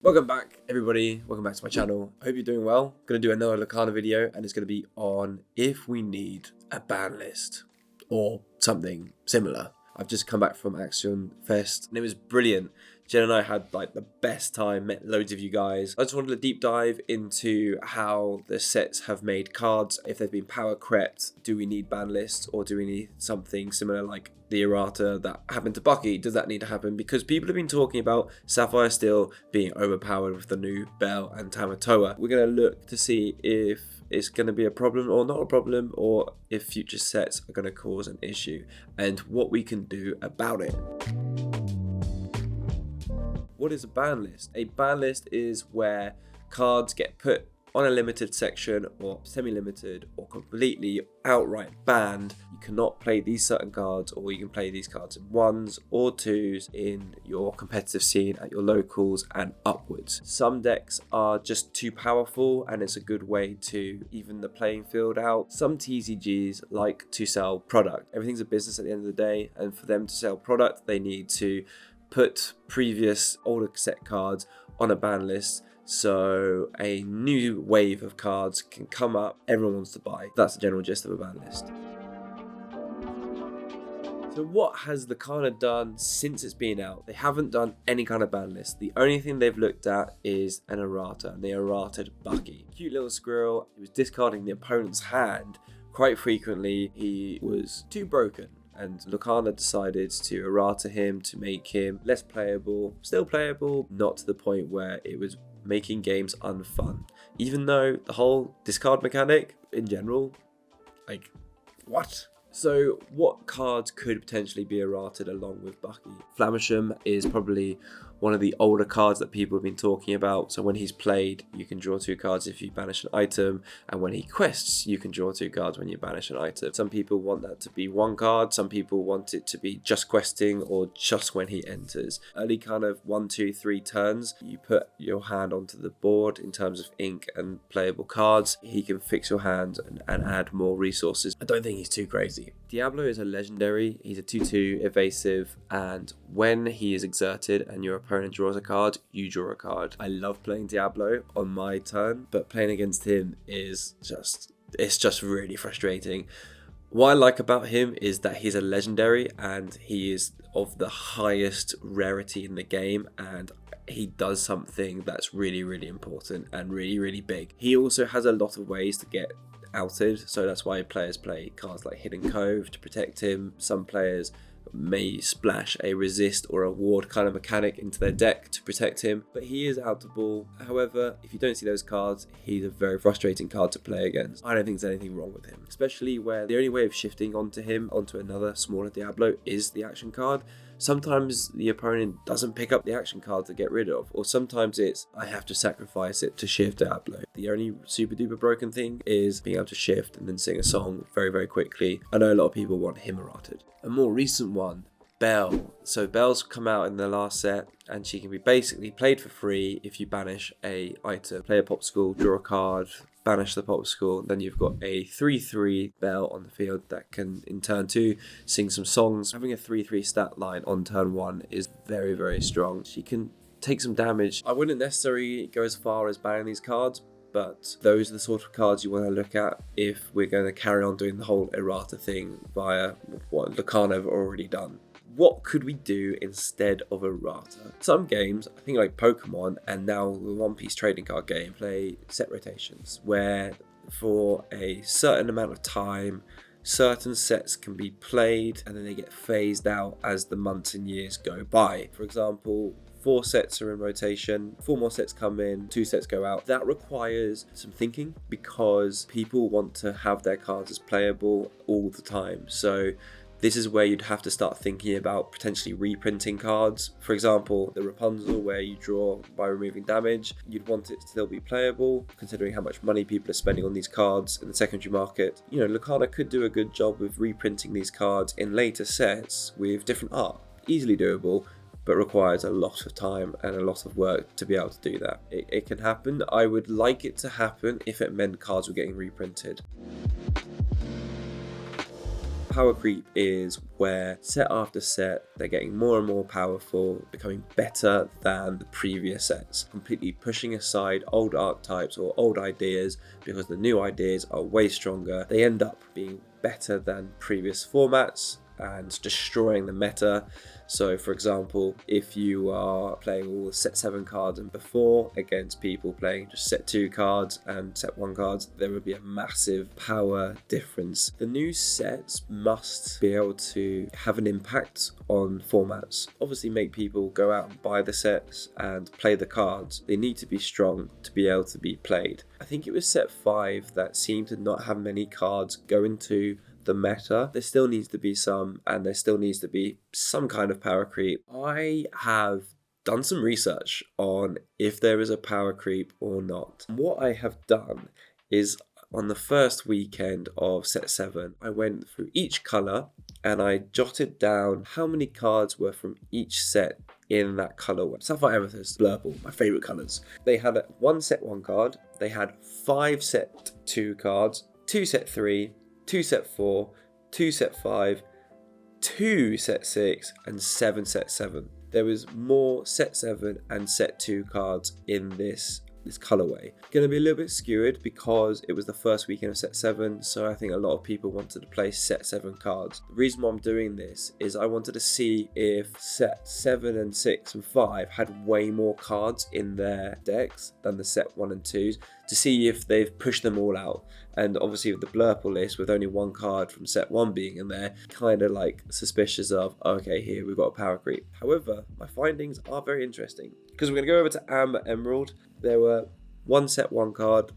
Welcome back, everybody. Welcome back to my channel. I hope you're doing well. I'm going to do another Lorcana video, and it's going to be on if we need a ban list or something similar. I've just come back from Action Fest, and it was brilliant. Jen and I had like the best time, met loads of you guys. I just wanted to deep dive into how the sets have made cards, if they've been power crept, do we need ban lists, or do we need something similar like the errata that happened to Bucky? Does that need to happen? Because people have been talking about Sapphire Steel being overpowered with the new Bell and Tamatoa. We're going to look to see if it's going to be a problem or not a problem, or if future sets are going to cause an issue, and what we can do about it. What is a ban list? A ban list is where cards get put on a limited section or semi-limited or completely outright banned. You cannot play these certain cards, or you can play these cards in 1s or 2s in your competitive scene at your locals and upwards. Some decks are just too powerful, and it's a good way to even the playing field out. Some TCGs like to sell product. Everything's a business at the end of the day, and for them to sell product, they need to put previous older set cards on a ban list, so a new wave of cards can come up everyone wants to buy. That's the general gist of a ban list. So what has Lorcana done since it's been out? They haven't done any kind of ban list. The only thing they've looked at is an errata, and they errated Bucky. Cute little squirrel. He was discarding the opponent's hand quite frequently. He was too broken, and Lorcana decided to errata him to make him less playable, still playable, not to the point where it was making games unfun. Even though the whole discard mechanic in general, like, what? So what cards could potentially be errated along with Bucky? Flamisham is probably one of the older cards that people have been talking about. So when he's played, you can draw 2 cards if you banish an item, and when he quests, you can draw 2 cards when you banish an item. Some people want that to be 1 card, some people want it to be just questing or just when he enters. Early kind of 1, 2, 3 turns, you put your hand onto the board in terms of ink and playable cards. He can fix your hand and add more resources. I don't think he's too crazy. Diablo is a legendary. He's a 2/2 evasive, and when he is exerted and your opponent draws a card, you draw a card. I love playing Diablo on my turn, but playing against him is just really frustrating. What I like about him is that he's a legendary, and he is of the highest rarity in the game, and he does something that's really, really important and really, really big. He also has a lot of ways to get outed, so that's why players play cards like Hidden Cove to protect him. Some players may splash a resist or a ward kind of mechanic into their deck to protect him, but he is outable. However, if you don't see those cards, he's a very frustrating card to play against. I don't think there's anything wrong with him, especially where the only way of shifting onto another smaller Diablo is the action card. Sometimes the opponent doesn't pick up the action card to get rid of, or sometimes it's I have to sacrifice it to shift Diablo. The only super duper broken thing is being able to shift and then sing a song very, very quickly. I know a lot of people want him errated. A more recent one, Bell. So Bell's come out in the last set, and she can be basically played for free if you banish a item. Play a popsicle, draw a card, banish the popsicle, then you've got a 3/3 Bell on the field that can in turn 2 sing some songs. Having a 3/3 stat line on turn 1 is very, very strong. She can take some damage. I wouldn't necessarily go as far as banning these cards, but those are the sort of cards you want to look at if we're going to carry on doing the whole errata thing via what Lorcana have already done. What could we do instead of errata? Some games, I think like Pokemon and now the One Piece trading card game, play set rotations where for a certain amount of time, certain sets can be played and then they get phased out as the months and years go by. For example, 4 sets are in rotation, 4 more sets come in, 2 sets go out. That requires some thinking because people want to have their cards as playable all the time. So this is where you'd have to start thinking about potentially reprinting cards. For example, the Rapunzel, where you draw by removing damage, you'd want it to still be playable, considering how much money people are spending on these cards in the secondary market. You know, Lorcana could do a good job with reprinting these cards in later sets with different art. Easily doable, but requires a lot of time and a lot of work to be able to do that. It can happen. I would like it to happen if it meant cards were getting reprinted. Power creep is where set after set, they're getting more and more powerful, becoming better than the previous sets, completely pushing aside old archetypes or old ideas because the new ideas are way stronger. They end up being better than previous formats and destroying the meta. So for example, if you are playing all the set 7 cards and before against people playing just set 2 cards and set 1 cards, there would be a massive power difference. The new sets must be able to have an impact on formats. Obviously make people go out and buy the sets and play the cards. They need to be strong to be able to be played. I think it was set 5 that seemed to not have many cards go into the meta. There still needs to be some, and there still needs to be some kind of power creep. I have done some research on if there is a power creep or not. What I have done is on the first weekend of set 7, I went through each colour and I jotted down how many cards were from each set in that colourway. Sapphire, Amethyst, Blurple, my favourite colours. They had 1 set 1 card, they had 5 set 2 cards, 2 set 3, 2 set 4, 2 set 5, 2 set 6, and 7 set 7. There was more set 7 and set 2 cards in this colorway. Going to be a little bit skewered because it was the first weekend of set 7, so I think a lot of people wanted to play set 7 cards. The reason why I'm doing this is I wanted to see if set 7 and 6 and 5 had way more cards in their decks than the set 1 and 2s, to see if they've pushed them all out. And obviously with the Blurple list, with only 1 card from set 1 being in there, kind of like suspicious of, okay, here we've got a power creep. However, my findings are very interesting because we're going to go over to Amber Emerald. There were 1 set 1 card,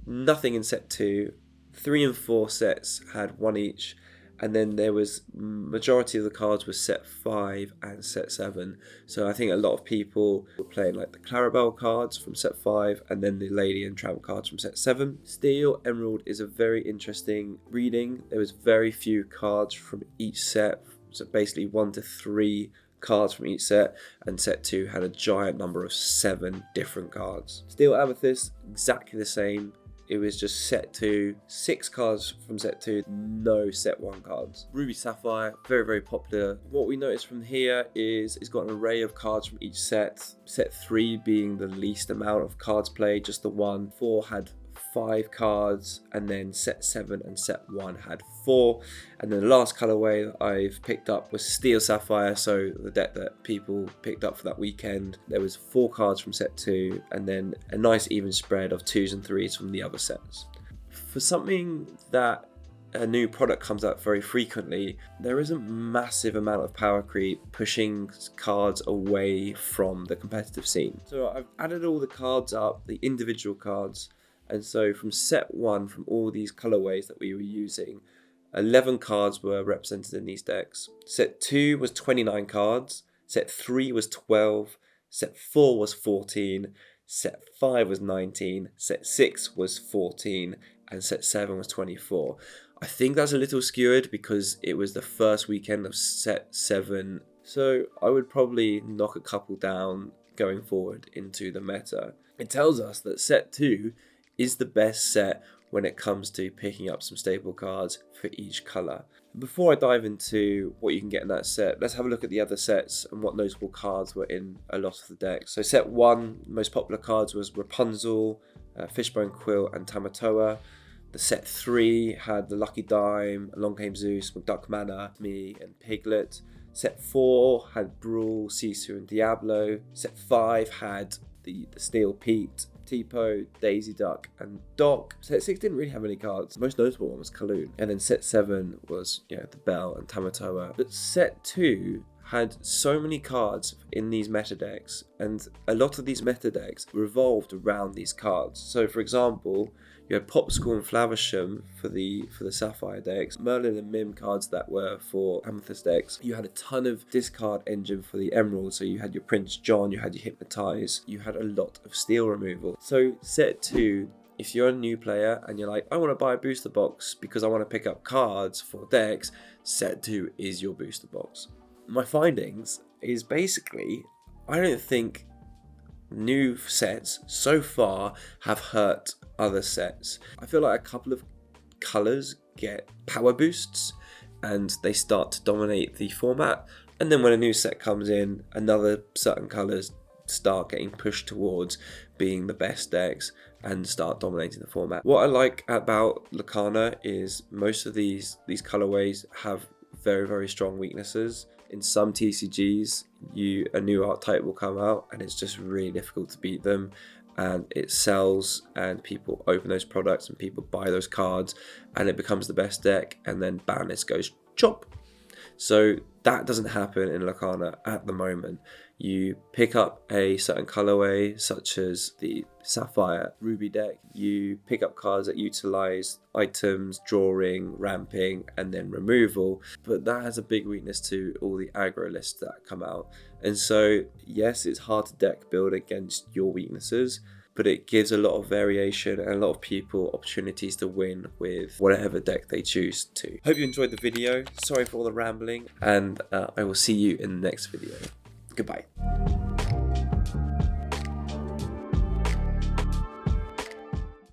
nothing in set 2, 3 and 4 sets had 1 each, and then there was majority of the cards were set 5 and set 7. So I think a lot of people were playing like the Clarabelle cards from set 5 and then the Lady and Tramp cards from set 7. Steel Emerald is a very interesting reading. There was very few cards from each set, so basically 1 to 3 cards from each set, and set 2 had a giant number of 7 different cards. Steel Amethyst, exactly the same. It was just set 2, 6 cards from set 2, no set 1 cards. Ruby Sapphire, very, very popular. What we noticed from here is it's got an array of cards from each set. Set 3 being the least amount of cards played, just the 1. 4 had 5 cards, and then set 7 and set 1 had 4. And then the last colorway that I've picked up was Steel Sapphire, so the deck that people picked up for that weekend. There was 4 cards from set 2, and then a nice even spread of 2s and 3s from the other sets. For something that a new product comes out very frequently, there is a massive amount of power creep pushing cards away from the competitive scene. So I've added all the cards up, the individual cards. And so from set 1, from all these colorways that we were using, 11 cards were represented in these decks. Set 2 was 29 cards, set 3 was 12, set 4 was 14, set 5 was 19, set 6 was 14, and set 7 was 24. I think that's a little skewed because it was the first weekend of set 7, so I would probably knock a couple down going forward into the meta. It tells us that set 2 is the best set when it comes to picking up some staple cards for each colour. Before I dive into what you can get in that set, let's have a look at the other sets and what notable cards were in a lot of the decks. So set 1, most popular cards was Rapunzel, Fishbone Quill and Tamatoa. The set 3 had the Lucky Dime, Along Came Zeus, McDuck Manor, Me and Piglet. Set 4 had Brawl, Sisu and Diablo. Set 5 had the Steel Pete, Tipo, Daisy Duck and Doc. Set 6 didn't really have any cards. The most notable one was Kaloon. And then set 7 was, the Bell and Tamatoa. But set 2 had so many cards in these meta decks, and a lot of these meta decks revolved around these cards. So for example, you had Popsicle and Flaversham for the Sapphire decks, Merlin and Mim cards that were for Amethyst decks. You had a ton of discard engine for the Emerald, so you had your Prince John, you had your Hypnotize, you had a lot of steel removal. So set 2, if you're a new player and you're like, I want to buy a booster box because I want to pick up cards for decks, set 2 is your booster box. My findings is basically, I don't think new sets so far have hurt other sets. I feel like a couple of colours get power boosts, and they start to dominate the format. And then when a new set comes in, another certain colours start getting pushed towards being the best decks and start dominating the format. What I like about Lorcana is most of these colorways have very strong weaknesses. In some TCGs, a new archetype will come out and it's just really difficult to beat them, and it sells and people open those products and people buy those cards and it becomes the best deck, and then BANLIST goes chop. So that doesn't happen in Lorcana at the moment. You pick up a certain colorway, such as the Sapphire Ruby deck. You pick up cards that utilize items, drawing, ramping, and then removal. But that has a big weakness to all the aggro lists that come out. And so, yes, it's hard to deck build against your weaknesses, but it gives a lot of variation and a lot of people opportunities to win with whatever deck they choose to. Hope you enjoyed the video. Sorry for all the rambling, and I will see you in the next video. Goodbye.